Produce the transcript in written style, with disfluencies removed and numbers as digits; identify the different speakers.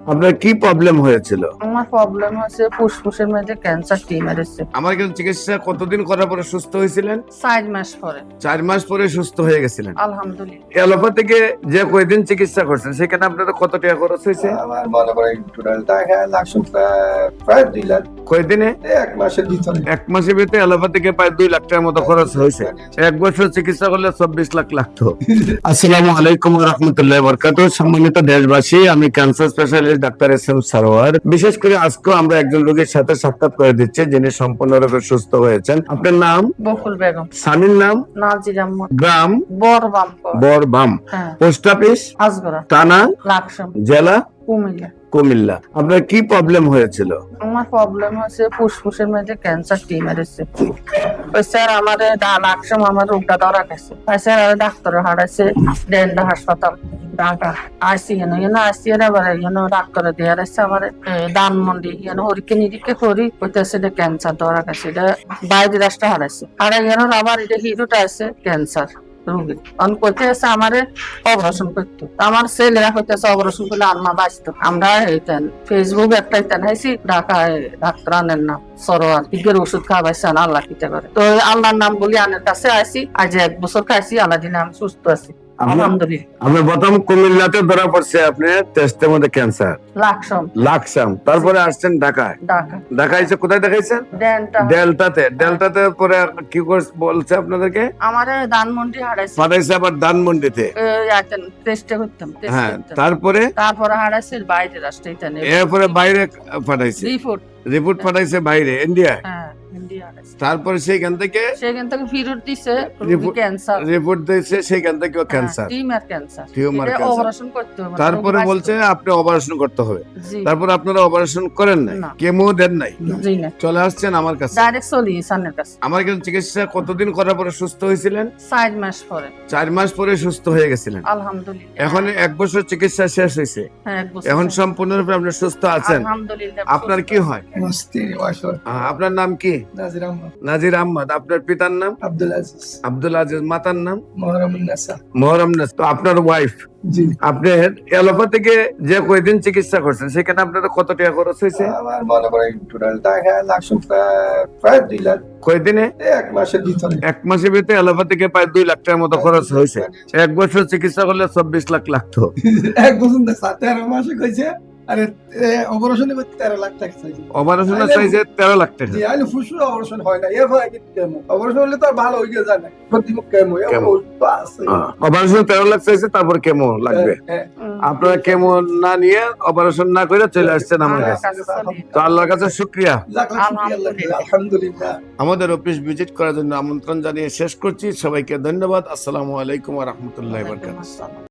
Speaker 1: আপনার কি প্রবলেম হয়েছিল?
Speaker 2: আমার প্রবলেম হচ্ছে ফুসফুসের মধ্যে ক্যান্সার টিউমার এসেছে।
Speaker 1: আমার কাছে চিকিৎসা কতদিন করার পরে সুস্থ হয়েছিলেন?
Speaker 2: 4 মাস পরে
Speaker 1: 4 মাস পরে সুস্থ হয়ে গেছিলেন।
Speaker 2: আলহামদুলিল্লাহ।
Speaker 1: অ্যালোপ্যাথিকে যে কয়দিন চিকিৎসা করছেন সেখানে আপনাদের কত টাকা খরচ হয়েছে?
Speaker 3: আমার মনে করেন টোটাল টাকা লাগছে প্রায় 2 লাখ।
Speaker 1: কয়দিনে?
Speaker 3: 1 মাসের ভিতরে।
Speaker 1: 1 মাসের ভিতরে অ্যালোপ্যাথিকে প্রায় 2 লাখ টাকার মতো খরচ হয়েছে। 1 বছর চিকিৎসা করলে 24 লাখ লাগতো। আসসালামু আলাইকুম ওয়া রাহমাতুল্লাহি ওয়া বারাকাতুহু। সম্মানিত দেশবাসী, আমি cancer specialist doctor SM. Sarwar. বিশেষ করে আজকে আমরা একজন রোগীর সাথে সাক্ষাৎ করে দিচ্ছি যিনি সম্পূর্ণরূপে সুস্থ হয়েছেন। আপনার নাম?
Speaker 2: বকুল বেগম।
Speaker 1: স্বামীর নাম?
Speaker 2: নাজির আহমদ।
Speaker 1: গ্রাম?
Speaker 2: বরবাম।
Speaker 1: বরবাম।
Speaker 2: হ্যাঁ।
Speaker 1: Post office?
Speaker 2: আজগরা।
Speaker 1: থানা?
Speaker 2: লাকসাম।
Speaker 1: জেলা?
Speaker 2: কুমিল্লা।
Speaker 1: কুমিল্লা। আপনার কি প্রবলেম হয়েছিল?
Speaker 2: আমার প্রবলেম হচ্ছে ফুসফুসের মধ্যে ক্যান্সার টিউমার এসেছে। ওই স্যার আমারে লাকসাম আমার রোগটা ধরা গেছে। স্যার ডাক্তার হারাইছে ডেন্টা হাসপাতাল ঢাকা আইসি আইসি ডাক্তার দিয়ে আসছে আমার ধানমন্ডি হরিকে নিরিখে করি কইতেছে এটা ক্যান্সার ধরা গেছে। এটা বাইরে রাষ্ট্র হারাইছে হারাই আবার এটা হিরোটা আছে ক্যান্সার রোগী কইতে আছে আমারে অপারেশন করতো। আমার ছেলেরা কইতেছে অপারেশন করলে আম্মা বাঁচতো। আমরা ফেসবুক একটা হাইছি ঢাকায় ডাক্তার আনেন না সরোয়ার ইগের ওষুধ খাওয়াইছেন আল্লাহ কিতে করে। তো আল্লাহর নাম বলি আনের কাছে আইসি আজ 1 বছর খাইছি আল্লাহ দিনে আমি সুস্থ আছি আলহামদুলিল্লাহ।
Speaker 1: আপনার প্রথম কুমিল্লাতে ধরা পড়ছে আপনার টেস্টের মধ্যে ক্যান্সার লাকসাম, তারপরে আসছেন ঢাকায়। ঢাকায় এসে কোথায় দেখাইছেন? ডেল্টাতে পরে কি বলছে আপনাদেরকে?
Speaker 2: আমারে ধানমন্ডি হারাইছে
Speaker 1: পাঠাইছে আবার ধানমন্ডিতে।
Speaker 2: টেস্টে করতাম
Speaker 1: হ্যাঁ, তারপরে
Speaker 2: হারাইছে বাইরে রাষ্ট্রে
Speaker 1: এরপরে বাইরে পাঠাইছে
Speaker 2: রিপোর্ট
Speaker 1: পাঠাইছে বাইরে ইন্ডিয়া।
Speaker 2: হ্যাঁ ইন্ডিয়া হারাইছে।
Speaker 1: তারপরে সেখান থেকে
Speaker 2: ফেরত দিছে ক্যান্সার
Speaker 1: রিপোর্ট দিয়েছে সেখান থেকে ক্যান্সার
Speaker 2: টিউমার ক্যান্সার অপারেশন করতে হবে।
Speaker 1: তারপরে বলছে আপনি অপারেশন করতে হবে।
Speaker 2: জি।
Speaker 1: তারপর আপনারা অপারেশন করেন নাই,
Speaker 2: না।
Speaker 1: কেমো দেন নাই,
Speaker 2: জি না
Speaker 1: চলে আসছেন আমার কাছে।
Speaker 2: ডাইরেক্ট চলি সানের কাছে।
Speaker 1: আমার কাছে চিকিৎসা কতদিন করার পরে সুস্থ হয়েছিলেন?
Speaker 2: 4 মাস পরে
Speaker 1: 4 মাস পরে সুস্থ হয়ে গেছিলেন।
Speaker 2: আলহামদুলিল্লাহ।
Speaker 1: এখন 1 বছর চিকিৎসা শেষ হয়েছে,
Speaker 2: হ্যাঁ 1 বছর
Speaker 1: এখন সম্পূর্ণরূপে আপনি সুস্থ আছেন।
Speaker 2: আলহামদুলিল্লাহ।
Speaker 1: আপনার কি হয়?
Speaker 3: আমার স্ত্রী ওয়াইফ
Speaker 1: আপনার নাম কি?
Speaker 3: নাজির আহমদ।
Speaker 1: নাজির আহমদ। আপনার পিতার নাম?
Speaker 3: আব্দুল আজিজ।
Speaker 1: আব্দুল আজিজ। মাতার নাম?
Speaker 3: মোহরমুন নাসা।
Speaker 1: মোহরম নাস। তো আপনার ওয়াইফ
Speaker 3: জি।
Speaker 1: আপনার অ্যালোপ্যাথিকে যে কয়দিন চিকিৎসা করছেন সেখানে আপনাদের কত টাকা খরচ হয়েছে?
Speaker 3: আমার মনে করেন টোটাল টাকা লাগছে প্রায় 2 লাখ।
Speaker 1: কয়দিনে?
Speaker 3: 1 মাসের ভিতরে।
Speaker 1: 1 মাসের ভিতরে অ্যালোপ্যাথিকে প্রায় 2 লাখ টাকার মতো খরচ হয়েছে। 1 বছর চিকিৎসা করলে 24 লাখ লাগতো।
Speaker 3: 1 বছর না 13 মাসে কইছে। আরে অপারেশনে করতে 13 লাখ টাকা চাইছে।
Speaker 1: অপারেশনের চাইছে 13 লাখ টাকা।
Speaker 3: জি, আইলে ফুসফুস অপারেশন হয় না। এরপর কি কেমো? অপারেশন হলে তো আর ভালো হয়ে যায় না। প্রতিমুখ কেমো আছে।
Speaker 1: অপারেশন 13 লাখ চাইছে, তারপর কেমো লাগবে। আপনারা কেমো না নিয়ে অপারেশন না করে চলে আসছেন আমার কাছে। তো আল্লাহর কাছে শুকরিয়া।
Speaker 3: আলহামদুলিল্লাহ।
Speaker 1: আমাদের অফিস ভিজিট করার জন্য আমন্ত্রণ জানিয়ে শেষ করছি। সবাইকে ধন্যবাদ। আসসালামু আলাইকুম ওয়া রাহমাতুল্লাহি ওয়া বারাকাতুহু।